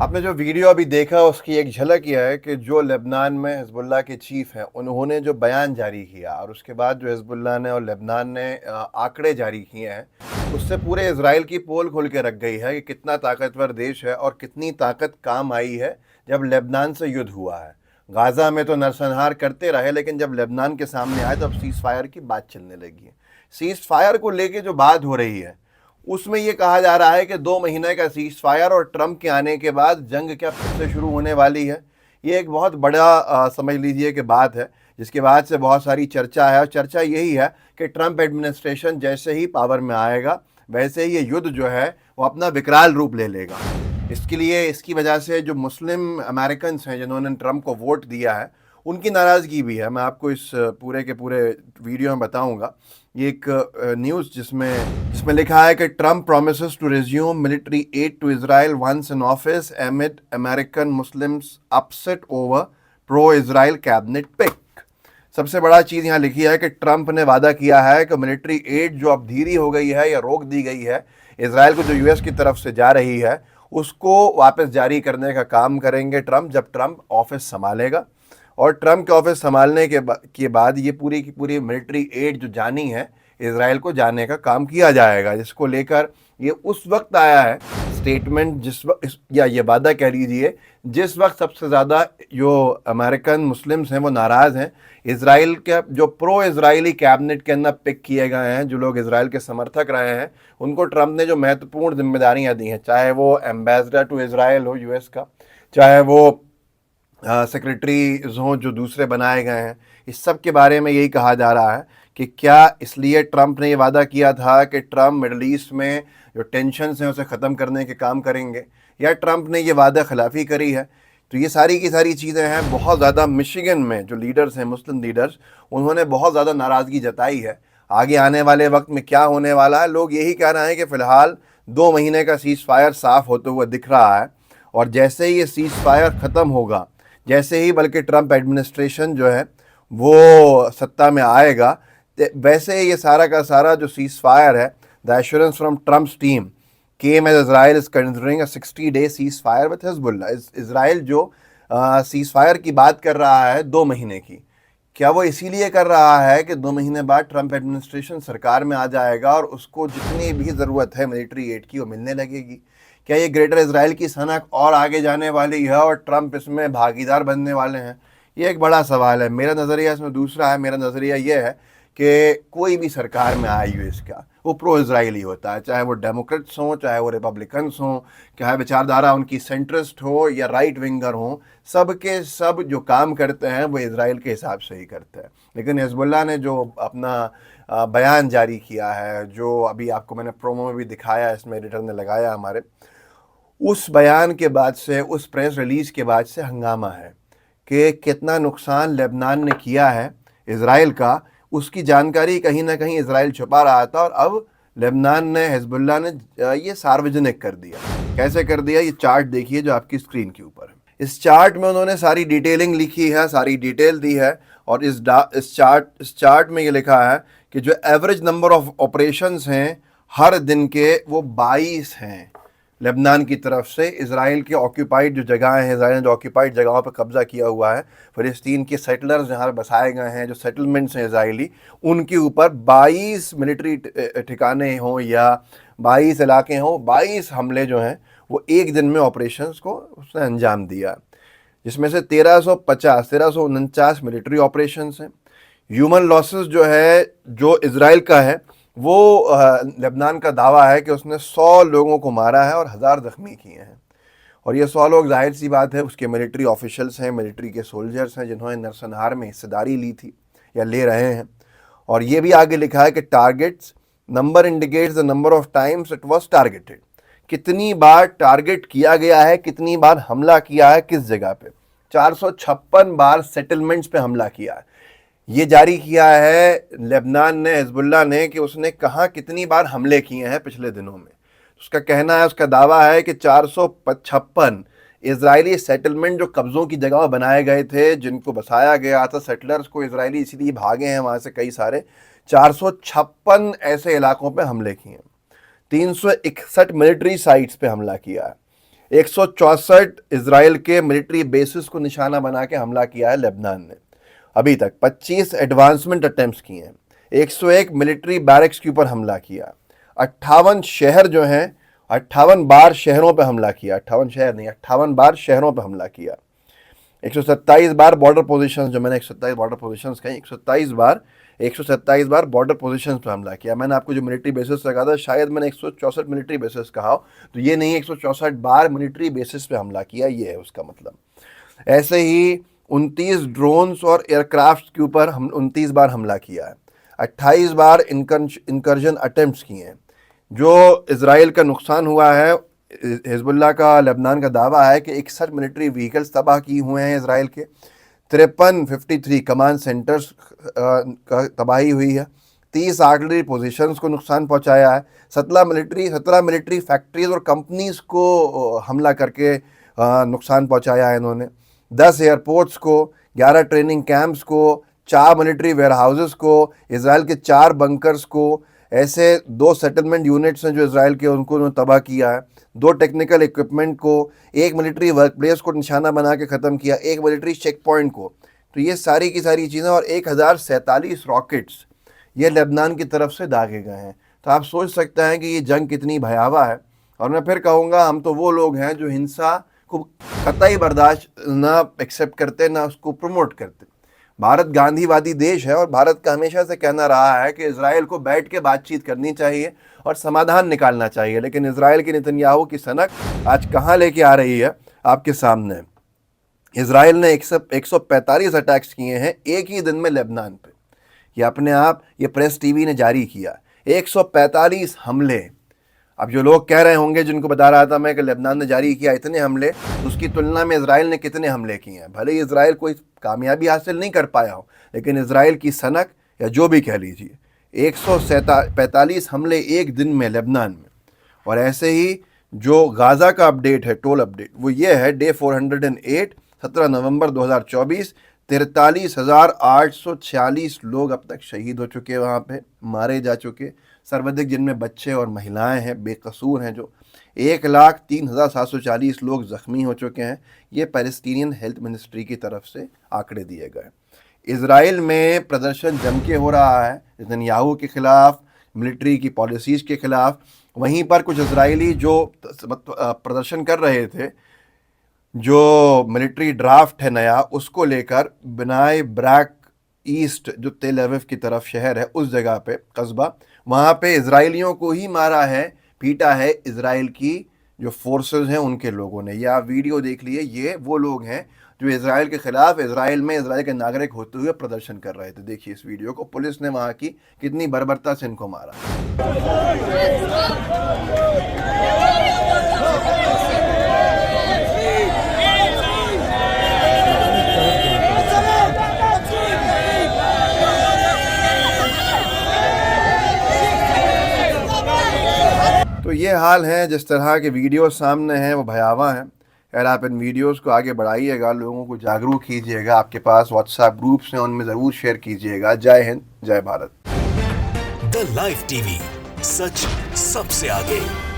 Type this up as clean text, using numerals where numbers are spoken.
आपने जो वीडियो अभी देखा उसकी एक झलक यह है कि जो लेबनान में हिजबुल्लाह के चीफ हैं उन्होंने जो बयान जारी किया और उसके बाद जो हिजबुल्लाह ने और लेबनान ने आंकड़े जारी किए हैं, उससे पूरे इजराइल की पोल खोल के रख गई है कि कितना ताकतवर देश है और कितनी ताकत काम आई है जब लेबनान से युद्ध हुआ है। गाज़ा में तो नरसंहार करते रहे, लेकिन जब लेबनान के सामने आए तो अब सीज़ फायर की बात चलने लगी है। सीज़ फायर को लेके जो बात हो रही है उसमें ये कहा जा रहा है कि 2 महीने का सीज फायर और ट्रंप के आने के बाद जंग क्या फिर से शुरू होने वाली है। ये एक बहुत बड़ा समझ लीजिए कि बात है, जिसके बाद से बहुत सारी चर्चा है और चर्चा यही है कि ट्रंप एडमिनिस्ट्रेशन जैसे ही पावर में आएगा वैसे ही ये युद्ध जो है वो अपना विकराल रूप ले लेगा। इसके लिए इसकी वजह से जो मुस्लिम अमेरिकन हैं जिन्होंने ट्रंप को वोट दिया है उनकी नाराज़गी भी है। मैं आपको इस पूरे के पूरे वीडियो में बताऊंगा। ये एक न्यूज़ जिसमें लिखा है कि Trump promises to resume military aid to Israel once in office amid American Muslims upset over pro Israel cabinet pick. सबसे बड़ा चीज़ यहाँ लिखी है कि ट्रंप ने वादा किया है कि मिलिट्री एड जो अब धीरी हो गई है या रोक दी गई है इजराइल को, जो यूएस की तरफ से जा रही है, उसको वापस जारी करने का काम करेंगे ट्रंप जब ट्रंप ऑफिस संभालेगा। और ट्रंप के ऑफिस संभालने के बाद ये पूरी की पूरी मिलिट्री एड जो जानी है इजराइल को जाने का काम किया जाएगा, जिसको लेकर ये उस वक्त आया है स्टेटमेंट जिस वक्त, या ये वादा कह लीजिए, जिस वक्त सबसे ज़्यादा जो अमेरिकन मुस्लिम्स हैं वो नाराज़ हैं। इजराइल के जो प्रो इजरायली कैबिनेट के अंदर पिक किए गए हैं, जो लोग इजराइल के समर्थक रहे हैं, उनको ट्रंप ने जो महत्वपूर्ण जिम्मेदारियां दी हैं, चाहे वो एम्बेसडर टू इजराइल हो यूएस का, चाहे वो सेक्रेटरीज हों जो दूसरे बनाए गए हैं, इस सब के बारे में यही कहा जा रहा है कि क्या इसलिए ट्रंप ने ये वादा किया था कि ट्रंप मिडल ईस्ट में जो टेंशन्स हैं उसे ख़त्म करने के काम करेंगे, या ट्रंप ने ये वादा खिलाफ़ी करी है। तो ये सारी की सारी चीज़ें हैं। बहुत ज़्यादा मिशिगन में जो लीडर्स हैं, मुस्लिम लीडर्स, उन्होंने बहुत ज़्यादा नाराज़गी जताई है। आगे आने वाले वक्त में क्या होने वाला है, लोग यही कह रहे हैं कि फ़िलहाल 2 महीने का सीज़ फायर साफ़ होते हुए दिख रहा है, और जैसे ही ये सीज़ फायर ख़त्म होगा, जैसे ही बल्कि ट्रंप एडमिनिस्ट्रेशन जो है वो सत्ता में आएगा, वैसे ही ये सारा का सारा जो सीज फायर है, the assurance from Trump's team came as Israel is considering a 60-day cease fire with Hezbollah. Israel जो सीज फायर की बात कर रहा है 2 महीने की, क्या वो इसीलिए कर रहा है कि 2 महीने बाद ट्रंप एडमिनिस्ट्रेशन सरकार में आ जाएगा और उसको जितनी भी ज़रूरत है मिलिट्री एड की वो मिलने लगेगी? क्या ये ग्रेटर इजराइल की सनक और आगे जाने वाली है और ट्रंप इसमें भागीदार बनने वाले हैं? ये एक बड़ा सवाल है। मेरा नज़रिया इसमें दूसरा है। मेरा नज़रिया ये है कि कोई भी सरकार में आए यूएस का, वो प्रो इजराइली होता है, चाहे वो डेमोक्रेट्स हों, चाहे वो रिपब्लिकन्स हों, चाहे विचारधारा उनकी सेंट्रिस्ट हो या राइट विंगर हों, सब के सब जो काम करते हैं वो इजराइल के हिसाब से ही करते हैं। लेकिन हिजबुल्लाह ने जो अपना बयान जारी किया है, जो अभी आपको मैंने प्रोमो में भी दिखाया, इसमें एडिटर ने लगाया हमारे, उस बयान के बाद से, उस प्रेस रिलीज़ के बाद से हंगामा है कि कितना नुकसान लेबनान ने किया है इजराइल का, उसकी जानकारी कहीं ना कहीं इजराइल छुपा रहा था, और अब लेबनान ने, हिजबुल्लाह ने ये सार्वजनिक कर दिया। कैसे कर दिया? ये चार्ट देखिए जो आपकी स्क्रीन के ऊपर है। इस चार्ट में उन्होंने सारी डिटेलिंग लिखी है, सारी डिटेल दी है, और इस चार्ट में ये लिखा है कि जो एवरेज नंबर ऑफ ऑपरेशंस हैं हर दिन के, वो 22 हैं लेबनान की तरफ से। इजराइल के ऑक्यूपाइड जो जगह हैं, इजराइल ने जो ऑक्यूपाइड जगहों पर कब्जा किया हुआ है, फ़लस्तीन के सेटलर्स जहाँ बसाए गए हैं, जो सेटलमेंट्स हैं इजरायली, उनके ऊपर 22 मिलिट्री ठिकाने हों या 22 इलाके हों, 22 हमले जो हैं वो एक दिन में ऑपरेशंस को उसने अंजाम दिया, जिसमें से 1349 मिलिट्री ऑपरेशंस हैं। ह्यूमन लॉसेस जो है, जो इजराइल का है, वो लेबनान का दावा है कि उसने 100 लोगों को मारा है और 1000 ज़ख्मी किए हैं। और ये 100 लोग, जाहिर सी बात है, उसके मिलिट्री ऑफिशियल्स हैं, मिलिट्री के सोल्जर्स हैं जिन्होंने नरसंहार में हिस्सेदारी ली थी या ले रहे हैं। और ये भी आगे लिखा है कि targets number indicates the number of times it was targeted. कितनी बार टारगेट किया गया है, कितनी बार हमला किया है, किस जगह पे? 456 बार सेटलमेंट्स पे हमला किया है। ये जारी किया है लेबनान ने, हिजबुल्लाह ने, कि उसने कहाँ कितनी बार हमले किए हैं पिछले दिनों में। उसका कहना है, उसका दावा है कि 456 इजरायली सेटलमेंट जो कब्ज़ों की जगह बनाए गए थे, जिनको बसाया गया था सेटलर्स को, इजरायली इसीलिए भागे हैं वहाँ से कई सारे, 456 ऐसे इलाकों पे हमले किए हैं, 361 मिलिट्री साइट्स पे हमला किया है, 164 इजराइल के मिलिट्री बेसिस को निशाना बना के हमला किया है लेबनान ने अभी तक, 25 एडवांसमेंट अटेम्प्ट्स किए हैं, 101 मिलिट्री बैरक्स के ऊपर हमला किया, 58 शहर जो हैं, 58 बार शहरों पे हमला किया, 58 शहर नहीं, 58 बार शहरों पे हमला किया, 127 बार बॉर्डर पोजीशंस, जो मैंने 127 बॉर्डर पोजीशंस कही, 127 बार बॉर्डर पोजीशंस पे हमला किया। मैंने आपको जो मिलिट्री बेसिस लगा था, शायद मैंने 164 मिलिट्री बेसिस कहा हो, तो ये नहीं, 164 बार मिलिट्री बेसिस पे हमला किया, ये है उसका मतलब। ऐसे ही 29 ड्रोन्स और एयरक्राफ्ट के ऊपर हम 29 बार हमला किया है, 28 बार इंकर्जन अटेम्प्ट्स किए हैं। जो इजराइल का नुकसान हुआ है, हिजबुल्लाह का, लेबनान का दावा है कि 61 मिलिट्री व्हीकल्स तबाह किए हुए हैं इजराइल के, 53 कमांड सेंटर्स का तबाही हुई है, 30 आर्टिलरी पोजीशंस को नुकसान पहुंचाया है, 17 मिलिट्री फैक्ट्रीज और कंपनीज को हमला करके नुकसान पहुंचाया है इन्होंने, 10 एयरपोर्ट्स को, 11 ट्रेनिंग कैंप्स को, 4 मिलिट्री वेयरहाउसेस को, इजराइल के 4 बंकर्स को, ऐसे 2 सेटलमेंट यूनिट्स हैं जो इजराइल के, उनको उन्होंने तबाह किया है, 2 टेक्निकल इक्विपमेंट को, 1 मिलिट्री वर्क प्लेस को निशाना बना के ख़त्म किया, 1 मिलिट्री चेक पॉइंट को। तो ये सारी की सारी चीज़ें, और 1047 रॉकेट्स ये लेबनान की तरफ से दागे गए हैं। तो आप सोच सकते हैं कि ये जंग कितनी भयावह है। और मैं फिर कहूँगा, हम तो वो लोग हैं जो हिंसा को कतई बर्दाश्त ना एक्सेप्ट करते, ना उसको प्रमोट करते। भारत गांधीवादी देश है, और भारत का हमेशा से कहना रहा है कि इजराइल को बैठ के बातचीत करनी चाहिए और समाधान निकालना चाहिए। लेकिन इजराइल की नेतन्याहू की सनक आज कहाँ लेके आ रही है आपके सामने। इजराइल ने 145 अटैक्स किए हैं एक ही दिन में लेबनान पे। ये अपने आप, ये प्रेस टीवी ने जारी किया, 145 हमले। अब जो लोग कह रहे होंगे, जिनको बता रहा था मैं कि लेबनान ने जारी किया इतने हमले, तो उसकी तुलना में इजराइल ने कितने हमले किए हैं। भले ही इजराइल कोई कामयाबी हासिल नहीं कर पाया हो, लेकिन इजराइल की सनक, या जो भी कह लीजिए, 145 हमले एक दिन में लेबनान में। और ऐसे ही जो गाज़ा का अपडेट है, टोल अपडेट, वो ये है, डे 408, 17 नवंबर 2024, 43,846 लोग अब तक शहीद हो चुके, वहाँ पे मारे जा चुके, सर्वाधिक जिनमें बच्चे और महिलाएं हैं, बेकसूर हैं जो। 1,03,740 लोग ज़ख्मी हो चुके हैं। ये पैलेस्टीनियन हेल्थ मिनिस्ट्री की तरफ से आंकड़े दिए गए। इजराइल में प्रदर्शन जम के हो रहा है नेतन्याहू के ख़िलाफ़, मिलिट्री की पॉलिसीज़ के ख़िलाफ़। वहीं पर कुछ इजरायली जो प्रदर्शन कर रहे थे, जो मिलिट्री ड्राफ्ट है नया, उसको लेकर बनाई ब्रैक ईस्ट, जो तेल अवीव की तरफ शहर है, उस जगह पे, कस्बा, वहाँ पे इजरायलियों को ही मारा है, पीटा है इजराइल की जो फोर्सेस हैं उनके लोगों ने। ये आप वीडियो देख लिए, ये वो लोग हैं जो इजराइल के खिलाफ इजराइल में इजराइल के नागरिक होते हुए प्रदर्शन कर रहे थे। देखिए इस वीडियो को, पुलिस ने वहाँ की कितनी बर्बरता से इनको मारा। तो ये हाल है, जिस तरह के वीडियो सामने हैं वो भयावह हैं। अगर आप इन वीडियोस को आगे बढ़ाइएगा, लोगों को जागरूक कीजिएगा, आपके पास व्हाट्सएप ग्रुप्स हैं उनमें ज़रूर शेयर कीजिएगा। जय हिंद, जय भारत। द लाइव टीवी, सच सबसे आगे।